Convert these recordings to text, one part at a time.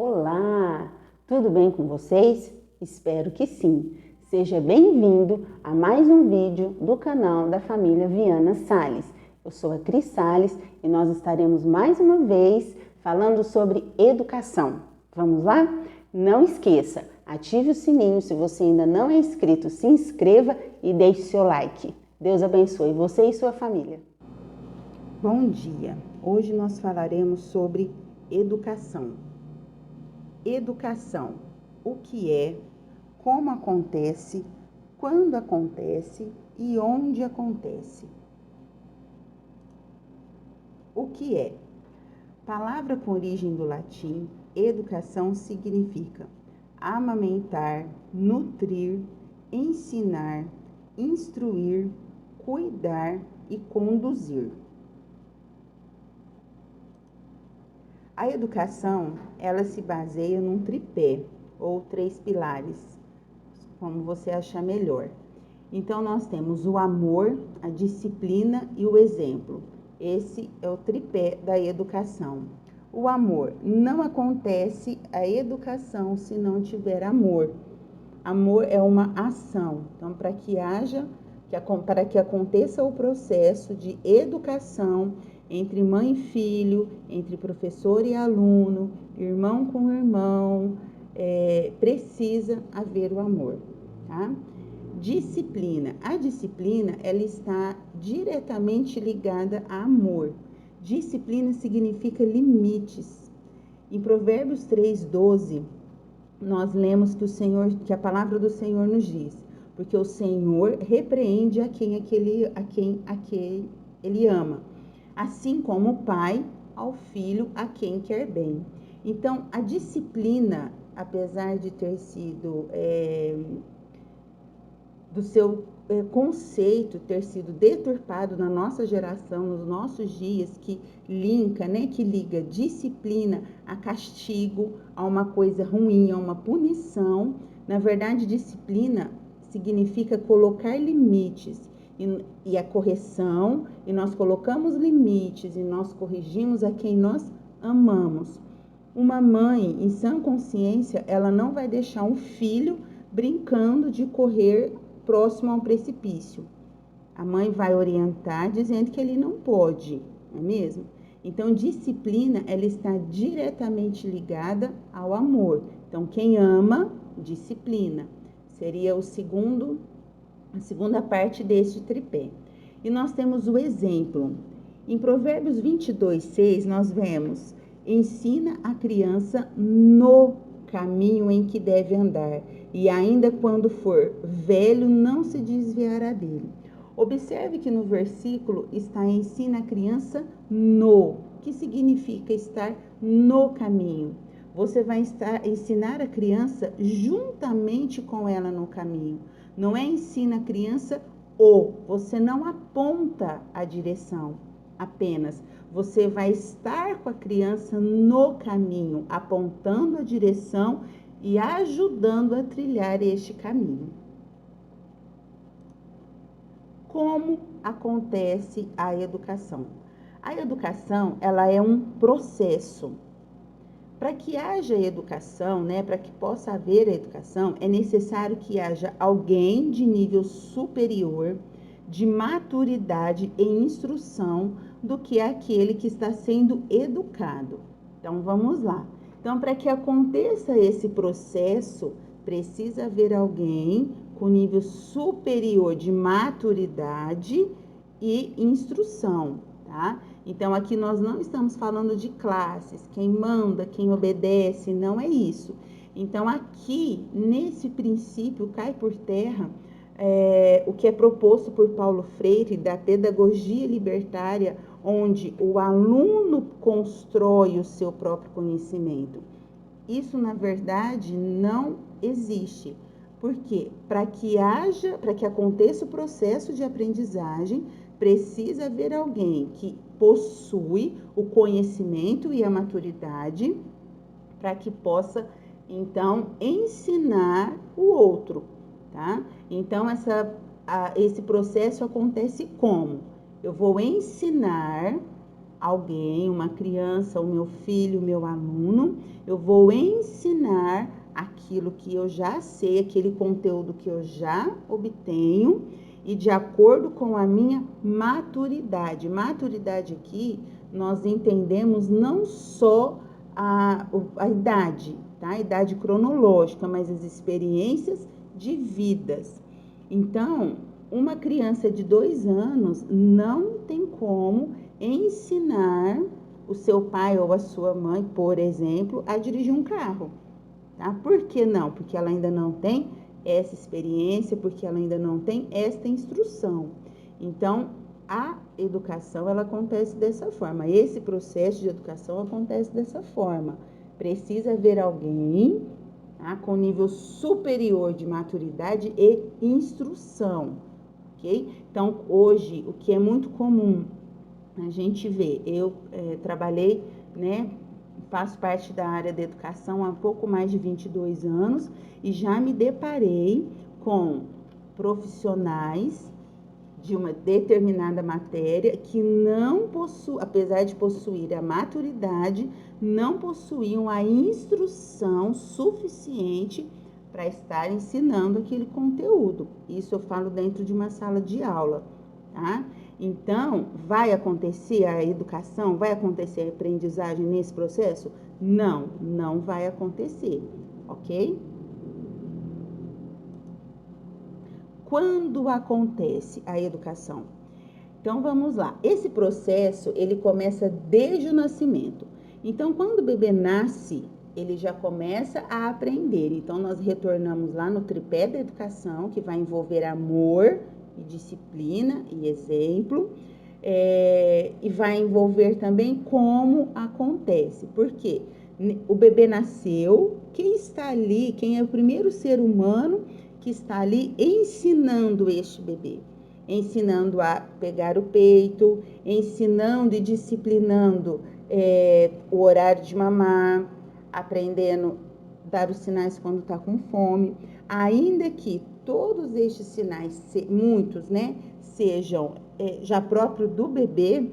Olá, tudo bem com vocês? Espero que sim. Seja bem-vindo a mais um vídeo do canal da família Viana Salles. Eu sou a Cris Salles e nós estaremos mais uma vez falando sobre educação. Vamos lá? Não esqueça, ative o sininho, se você ainda não é inscrito, se inscreva e deixe seu like. Deus abençoe você e sua família. Bom dia! Hoje nós falaremos sobre educação. Educação, o que é, como acontece, quando acontece e onde acontece. O que é? Palavra com origem do latim, educação significa amamentar, nutrir, ensinar, instruir, cuidar e conduzir. A educação, ela se baseia num tripé, ou 3 pilares, como você achar melhor. Então, nós temos o amor, a disciplina e o exemplo. Esse é o tripé da educação. O amor, não acontece a educação se não tiver amor. Amor é uma ação. Então, para que aconteça o processo de educação entre mãe e filho, entre professor e aluno, irmão com irmão, precisa haver o amor, tá? Disciplina. A disciplina, ela está diretamente ligada a amor. Disciplina significa limites. Em Provérbios 3:12, nós lemos que a palavra do Senhor nos diz: porque o Senhor repreende a quem ele ama, assim como o pai ao filho a quem quer bem. Então, a disciplina, apesar de ter sido do seu conceito ter sido deturpado na nossa geração, nos nossos dias, que liga disciplina a castigo, a uma coisa ruim, a uma punição. Na verdade, disciplina significa colocar limites e a correção, e nós colocamos limites e nós corrigimos a quem nós amamos. Uma mãe, em sã consciência, ela não vai deixar um filho brincando de correr próximo a um precipício. A mãe vai orientar dizendo que ele não pode, não é mesmo? Então, disciplina, ela está diretamente ligada ao amor. Então, quem ama, disciplina. Seria a segunda parte deste tripé. E nós temos o exemplo. Em Provérbios 22:6, nós vemos: ensina a criança no caminho em que deve andar, e ainda quando for velho, não se desviará dele. Observe que no versículo está ensina a criança no, que significa estar no caminho. Você vai ensinar a criança juntamente com ela no caminho. Não é ensina a criança você não aponta a direção apenas. Você vai estar com a criança no caminho, apontando a direção e ajudando a trilhar este caminho. Como acontece a educação? A educação, ela é um processo. Para que haja educação, para que possa haver educação, é necessário que haja alguém de nível superior, de maturidade e instrução do que aquele que está sendo educado. Então, vamos lá. Então, para que aconteça esse processo, precisa haver alguém com nível superior de maturidade e instrução, tá? Então, aqui nós não estamos falando de classes, quem manda, quem obedece, não é isso. Então, aqui, nesse princípio, cai por terra o que é proposto por Paulo Freire, da pedagogia libertária, onde o aluno constrói o seu próprio conhecimento. Isso, na verdade, não existe. Por quê? Para que aconteça o processo de aprendizagem, precisa haver alguém que possui o conhecimento e a maturidade para que possa, então, ensinar o outro, tá? Então, esse processo acontece como? Eu vou ensinar alguém, uma criança, o meu filho, o meu aluno, eu vou ensinar aquilo que eu já sei, aquele conteúdo que eu já obtenho e de acordo com a minha maturidade. Maturidade aqui, nós entendemos não só a idade, tá? A idade cronológica, mas as experiências de vidas. Então, uma criança de 2 anos não tem como ensinar o seu pai ou a sua mãe, por exemplo, a dirigir um carro, tá? Por que não? Porque ela ainda não tem essa experiência, porque ela ainda não tem esta instrução. Então, a educação, ela acontece dessa forma. Esse processo de educação acontece dessa forma. Precisa haver alguém, tá, com nível superior de maturidade e instrução, ok? Então, hoje, o que é muito comum a gente vê, eu trabalhei, né, faço parte da área da educação há pouco mais de 22 anos e já me deparei com profissionais de uma determinada matéria que não possuem, apesar de possuir a maturidade, não possuíam a instrução suficiente para estar ensinando aquele conteúdo. Isso eu falo dentro de uma sala de aula, tá? Então, vai acontecer a educação, vai acontecer a aprendizagem nesse processo? Não, não vai acontecer, ok? Quando acontece a educação? Então, vamos lá. Esse processo, ele começa desde o nascimento. Então, quando o bebê nasce, ele já começa a aprender. Então, nós retornamos lá no tripé da educação, que vai envolver amor e disciplina e exemplo. E vai envolver também como acontece. Por quê? O bebê nasceu, quem está ali, quem é o primeiro ser humano que está ali ensinando este bebê? Ensinando a pegar o peito, ensinando e disciplinando o horário de mamar, aprendendo a dar os sinais quando está com fome. Ainda que todos estes sinais, muitos, né, sejam já próprio do bebê,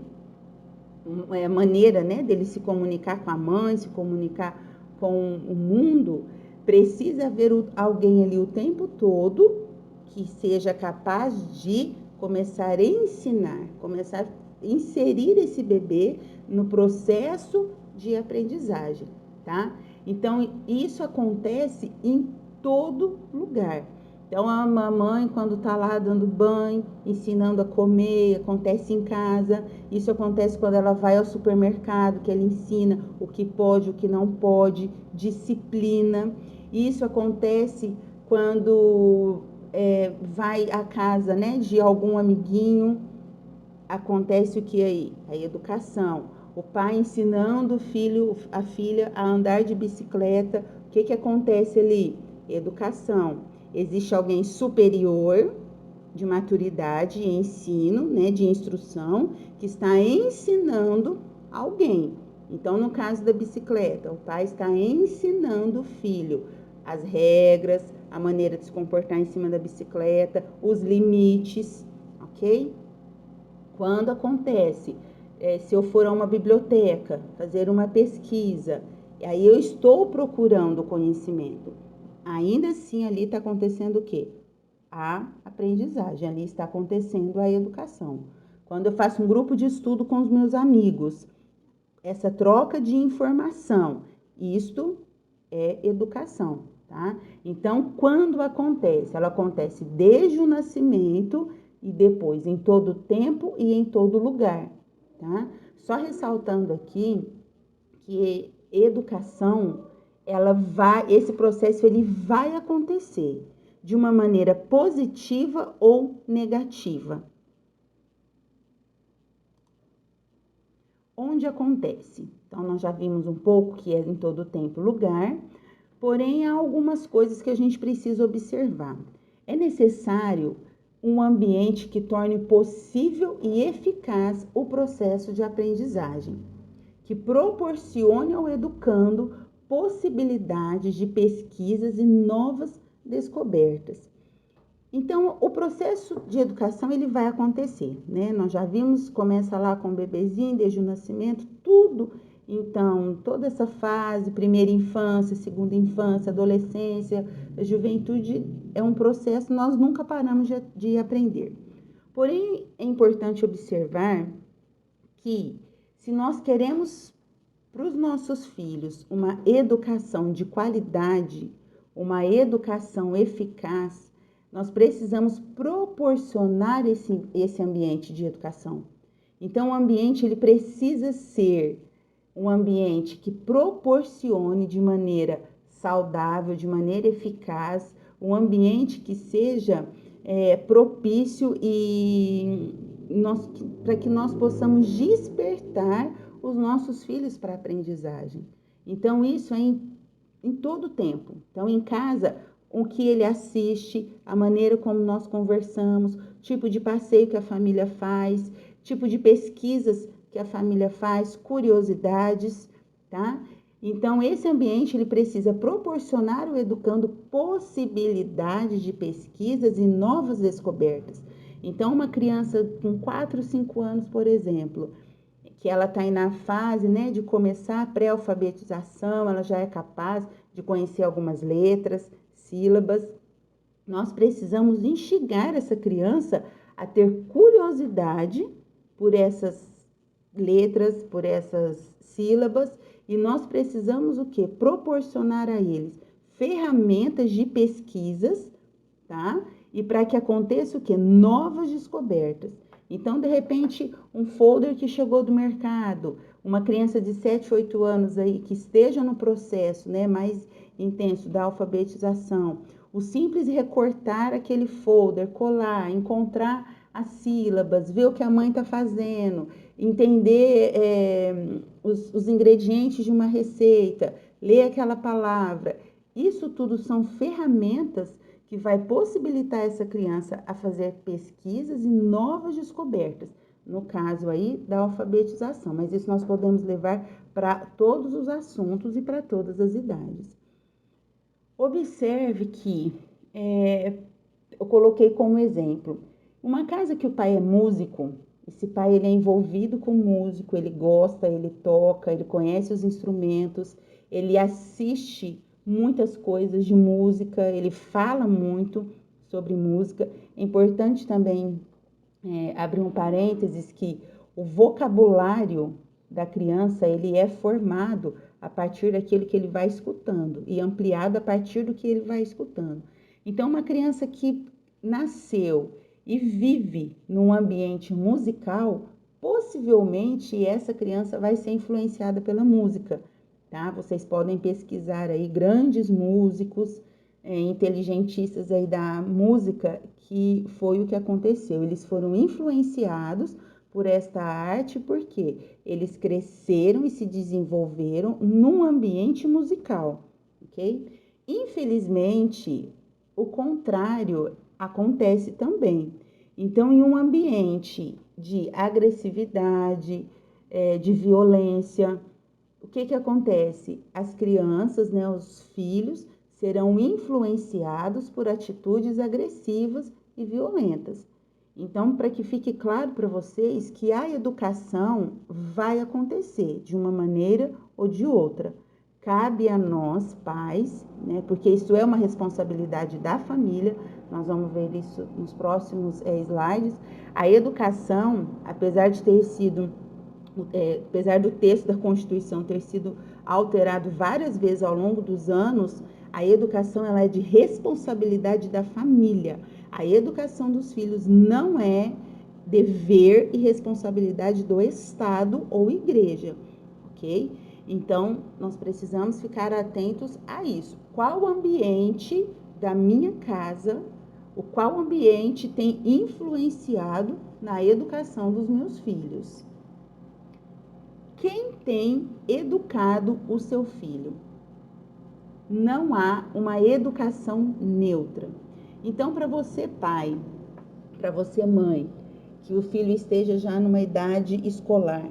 maneira, né, dele se comunicar com a mãe, se comunicar com o mundo, precisa haver alguém ali o tempo todo que seja capaz de começar a ensinar, começar a inserir esse bebê no processo de aprendizagem, tá? Então, isso acontece em todo lugar. Então, a mamãe, quando tá lá dando banho, ensinando a comer, acontece em casa. Isso acontece quando ela vai ao supermercado, que ela ensina o que pode, o que não pode, disciplina. Isso acontece quando vai à casa, né, de algum amiguinho. Acontece o que aí? A educação. O pai ensinando o filho, a filha a andar de bicicleta. O que acontece ali? Educação. Existe alguém superior de maturidade e ensino, né, de instrução, que está ensinando alguém. Então, no caso da bicicleta, o pai está ensinando o filho as regras, a maneira de se comportar em cima da bicicleta, os limites, ok? Quando acontece, se eu for a uma biblioteca, fazer uma pesquisa, aí eu estou procurando conhecimento. Ainda assim, ali está acontecendo o quê? A aprendizagem, ali está acontecendo a educação. Quando eu faço um grupo de estudo com os meus amigos, essa troca de informação, isto é educação, tá? Então, quando acontece? Ela acontece desde o nascimento e depois em todo tempo e em todo lugar, tá? Só ressaltando aqui que educação, esse processo ele vai acontecer de uma maneira positiva ou negativa. Onde acontece? Então, nós já vimos um pouco que é em todo tempo e lugar, porém, há algumas coisas que a gente precisa observar. É necessário um ambiente que torne possível e eficaz o processo de aprendizagem, que proporcione ao educando possibilidades de pesquisas e novas descobertas. Então, o processo de educação, ele vai acontecer, né? Nós já vimos, começa lá com o bebezinho, desde o nascimento, tudo. Então, toda essa fase, primeira infância, segunda infância, adolescência, juventude, é um processo, nós nunca paramos de aprender. Porém, é importante observar que, se nós queremos para os nossos filhos uma educação de qualidade, uma educação eficaz, nós precisamos proporcionar esse ambiente de educação. Então, o ambiente ele precisa ser um ambiente que proporcione de maneira saudável, de maneira eficaz, um ambiente que seja propício e para que nós possamos despertar os nossos filhos para a aprendizagem. Então, isso é em todo o tempo. Então, em casa, o que ele assiste, a maneira como nós conversamos, tipo de passeio que a família faz, tipo de pesquisas que a família faz, curiosidades, tá? Então, esse ambiente ele precisa proporcionar ao educando possibilidades de pesquisas e novas descobertas. Então, uma criança com 4, 5 anos, por exemplo, que ela está aí na fase, né, de começar a pré-alfabetização, ela já é capaz de conhecer algumas letras, sílabas. Nós precisamos instigar essa criança a ter curiosidade por essas letras, por essas sílabas, e nós precisamos o quê? Proporcionar a eles ferramentas de pesquisas, tá? E para que aconteça o quê? Novas descobertas. Então, de repente, um folder que chegou do mercado, uma criança de 7, 8 anos aí que esteja no processo, né, mais intenso da alfabetização, o simples recortar aquele folder, colar, encontrar as sílabas, ver o que a mãe está fazendo, entender os ingredientes de uma receita, ler aquela palavra. Isso tudo são ferramentas que vai possibilitar essa criança a fazer pesquisas e novas descobertas, no caso aí da alfabetização, mas isso nós podemos levar para todos os assuntos e para todas as idades. Observe que eu coloquei como exemplo, uma casa que o pai é músico, esse pai ele é envolvido com músico, ele gosta, ele toca, ele conhece os instrumentos, ele assiste muitas coisas de música, ele fala muito sobre música. É importante também abrir um parênteses que o vocabulário da criança ele é formado a partir daquilo que ele vai escutando e ampliado a partir do que ele vai escutando. Então, uma criança que nasceu e vive num ambiente musical, possivelmente essa criança vai ser influenciada pela música, tá? Vocês podem pesquisar aí grandes músicos, inteligentistas aí da música, que foi o que aconteceu. Eles foram influenciados por esta arte porque eles cresceram e se desenvolveram num ambiente musical, ok? Infelizmente, o contrário acontece também. Então, em um ambiente de agressividade, de violência, o que acontece? As crianças, né, os filhos, serão influenciados por atitudes agressivas e violentas. Então, para que fique claro para vocês que a educação vai acontecer de uma maneira ou de outra. Cabe a nós, pais, né, porque isso é uma responsabilidade da família, nós vamos ver isso nos próximos slides. A educação, apesar do texto da Constituição ter sido alterado várias vezes ao longo dos anos, a educação ela é de responsabilidade da família. A educação dos filhos não é dever e responsabilidade do Estado ou igreja, ok? Então, nós precisamos ficar atentos a isso. Qual ambiente da minha casa, qual ambiente tem influenciado na educação dos meus filhos? Quem tem educado o seu filho? Não há uma educação neutra. Então, para você, pai, para você, mãe, que o filho esteja já numa idade escolar,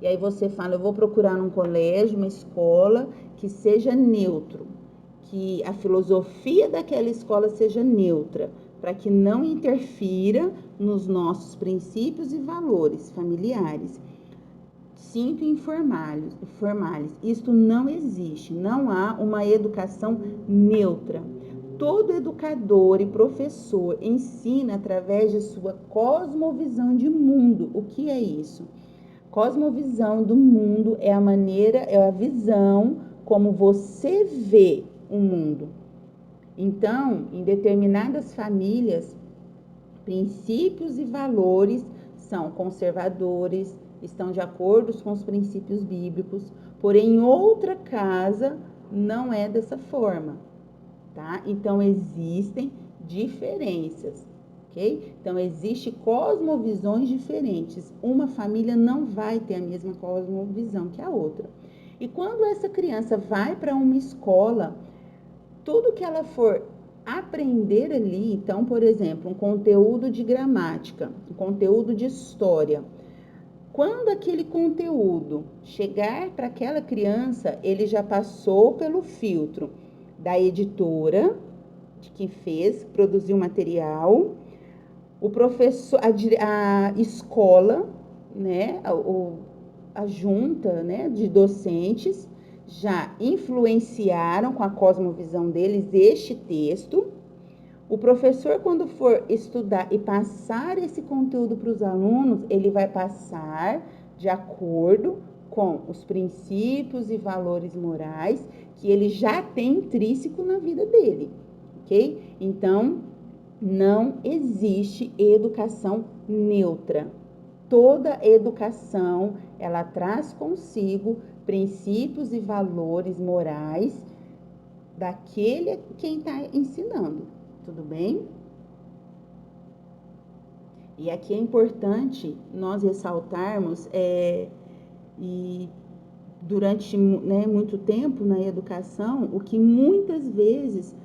e aí você fala, eu vou procurar um colégio, uma escola que seja neutro, que a filosofia daquela escola seja neutra, para que não interfira nos nossos princípios e valores familiares. Cinto informalis. Isto não existe, não há uma educação neutra. Todo educador e professor ensina através de sua cosmovisão de mundo. O que é isso? Cosmovisão do mundo é a visão como você vê o mundo. Então, em determinadas famílias, princípios e valores são conservadores, estão de acordo com os princípios bíblicos, porém em outra casa não é dessa forma, tá? Então existem diferenças, ok? Então existe cosmovisões diferentes. Uma família não vai ter a mesma cosmovisão que a outra. E quando essa criança vai para uma escola, tudo que ela for aprender ali, então, por exemplo, um conteúdo de gramática, um conteúdo de história, quando aquele conteúdo chegar para aquela criança, ele já passou pelo filtro da editora, de quem produziu o material, o professor, a escola, né, a junta, né, de docentes, já influenciaram com a cosmovisão deles este texto. O professor, quando for estudar e passar esse conteúdo para os alunos, ele vai passar de acordo com os princípios e valores morais que ele já tem intrínseco na vida dele, ok? Então, não existe educação neutra. Toda educação, ela traz consigo princípios e valores morais daquele quem está ensinando, tudo bem? E aqui é importante nós ressaltarmos, e durante, né, muito tempo na educação, o que muitas vezes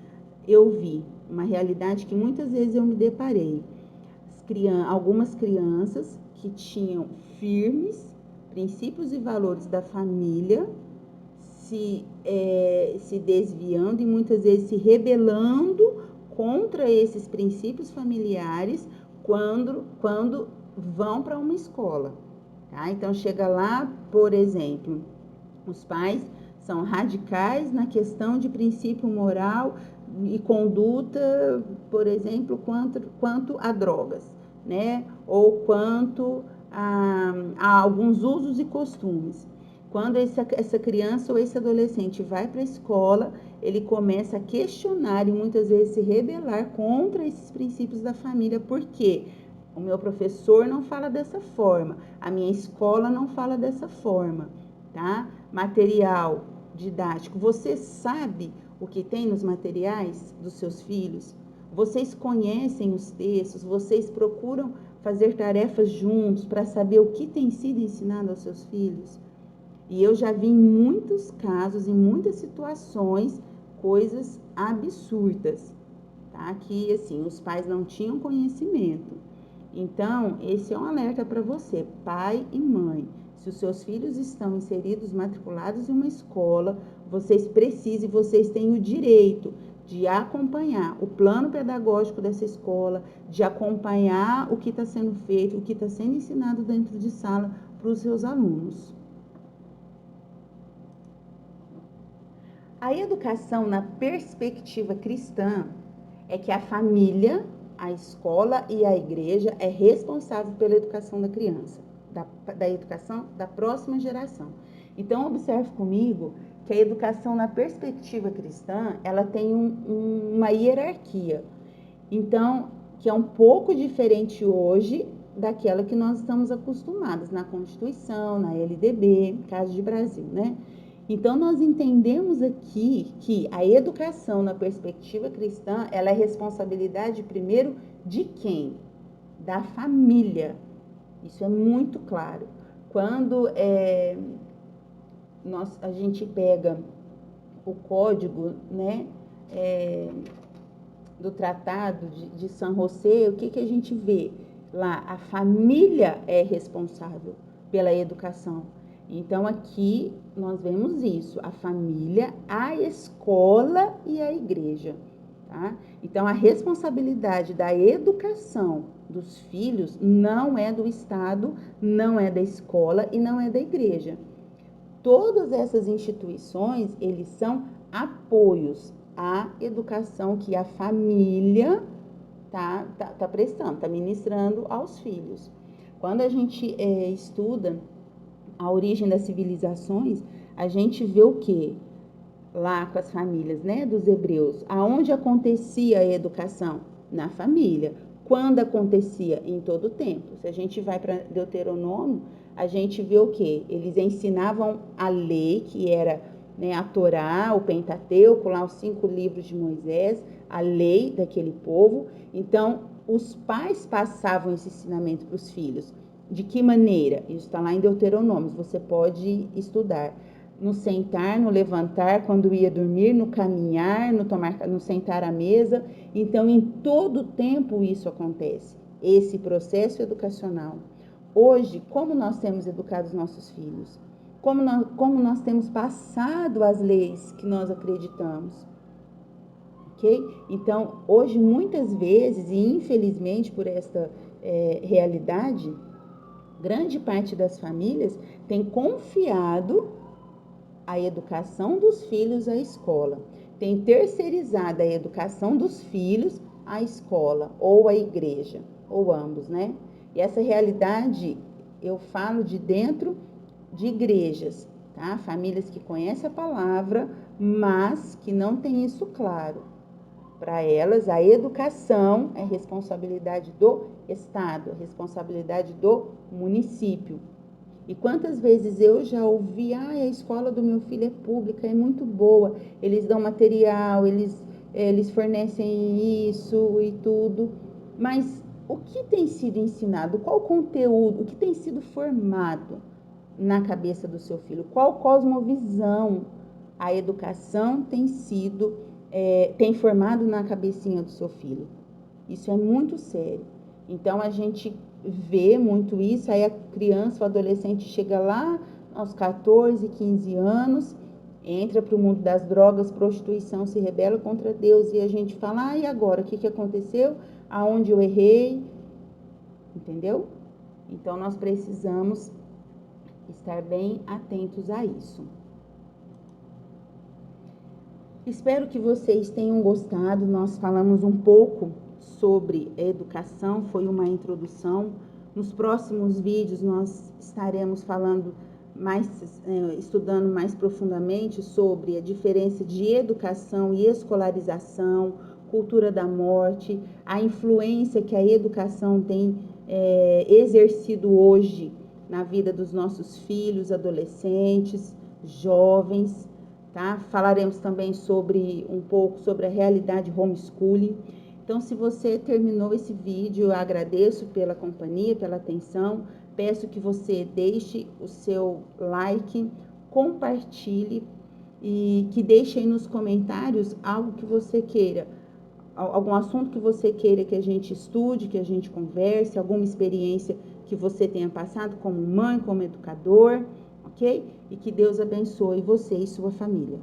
eu vi, uma realidade que muitas vezes eu me deparei. Algumas crianças que tinham firmes princípios e valores da família, se desviando e muitas vezes se rebelando contra esses princípios familiares quando vão para uma escola. Tá? Então, chega lá, por exemplo, os pais são radicais na questão de princípio moral e conduta, por exemplo, quanto a drogas, né? Ou quanto a alguns usos e costumes. Quando essa criança ou esse adolescente vai para a escola, ele começa a questionar e muitas vezes se rebelar contra esses princípios da família. Por quê? O meu professor não fala dessa forma, a minha escola não fala dessa forma, tá? Material didático. Você sabe o que tem nos materiais dos seus filhos? Vocês conhecem os textos? Vocês procuram fazer tarefas juntos para saber o que tem sido ensinado aos seus filhos? E eu já vi em muitos casos, em muitas situações, coisas absurdas, tá? Que, assim, os pais não tinham conhecimento. Então, esse é um alerta para você, pai e mãe. Se os seus filhos estão inseridos, matriculados em uma escola, vocês precisam, vocês têm o direito de acompanhar o plano pedagógico dessa escola, de acompanhar o que está sendo feito, o que está sendo ensinado dentro de sala para os seus alunos. A educação na perspectiva cristã é que a família, a escola e a igreja é responsável pela educação da criança, da educação da próxima geração. Então, observe comigo que a educação na perspectiva cristã, ela tem uma hierarquia. Então, que é um pouco diferente hoje daquela que nós estamos acostumados na Constituição, na LDB, caso de Brasil, né? Então, nós entendemos aqui que a educação na perspectiva cristã, ela é responsabilidade primeiro de quem? Da família. Isso é muito claro. Quando a gente pega o código, né, do Tratado de San José, o que a gente vê? Lá, a família é responsável pela educação. Então, aqui nós vemos isso, a família, a escola e a igreja, tá? Então, a responsabilidade da educação dos filhos não é do Estado, não é da escola e não é da igreja. Todas essas instituições, eles são apoios à educação que a família tá prestando, tá ministrando aos filhos. Quando a gente estuda a origem das civilizações, a gente vê o quê? Lá com as famílias, né, dos hebreus. Aonde acontecia a educação? Na família. Quando acontecia? Em todo o tempo. Se a gente vai para Deuteronômio, a gente vê o quê? Eles ensinavam a lei, que era, né, a Torá, o Pentateuco, lá os 5 livros de Moisés, a lei daquele povo. Então, os pais passavam esse ensinamento para os filhos. De que maneira? Isso está lá em Deuteronômio, você pode estudar. No sentar, no levantar, quando ia dormir, no caminhar, no sentar à mesa. Então, em todo tempo isso acontece, esse processo educacional. Hoje, como nós temos educado os nossos filhos? Como nós temos passado as leis que nós acreditamos? Ok? Então, hoje, muitas vezes, e infelizmente por esta realidade, grande parte das famílias tem confiado a educação dos filhos à escola, tem terceirizado a educação dos filhos à escola ou à igreja, ou ambos, né? E essa realidade eu falo de dentro de igrejas, tá? Famílias que conhecem a palavra, mas que não têm isso claro. Para elas, a educação é responsabilidade do Estado, é responsabilidade do município. E quantas vezes eu já ouvi, a escola do meu filho é pública, é muito boa, eles dão material, eles fornecem isso e tudo, mas o que tem sido ensinado, qual conteúdo, o que tem sido formado na cabeça do seu filho, qual cosmovisão a educação tem formado na cabecinha do seu filho? Isso é muito sério. Então, a gente vê muito isso, aí a criança, o adolescente chega lá aos 14, 15 anos, entra para o mundo das drogas, prostituição, se rebela contra Deus, e a gente fala, e agora, o que aconteceu? Aonde eu errei? Entendeu? Então, nós precisamos estar bem atentos a isso. Espero que vocês tenham gostado. Nós falamos um pouco sobre educação, foi uma introdução. Nos próximos vídeos nós estaremos falando estudando mais profundamente sobre a diferença de educação e escolarização, cultura da morte, a influência que a educação tem exercido hoje na vida dos nossos filhos, adolescentes, jovens. Tá? Falaremos também um pouco sobre a realidade homeschooling. Então, se você terminou esse vídeo, eu agradeço pela companhia, pela atenção. Peço que você deixe o seu like, compartilhe e que deixe aí nos comentários algo que você queira, algum assunto que você queira que a gente estude, que a gente converse, alguma experiência que você tenha passado como mãe, como educador, ok? E que Deus abençoe você e sua família.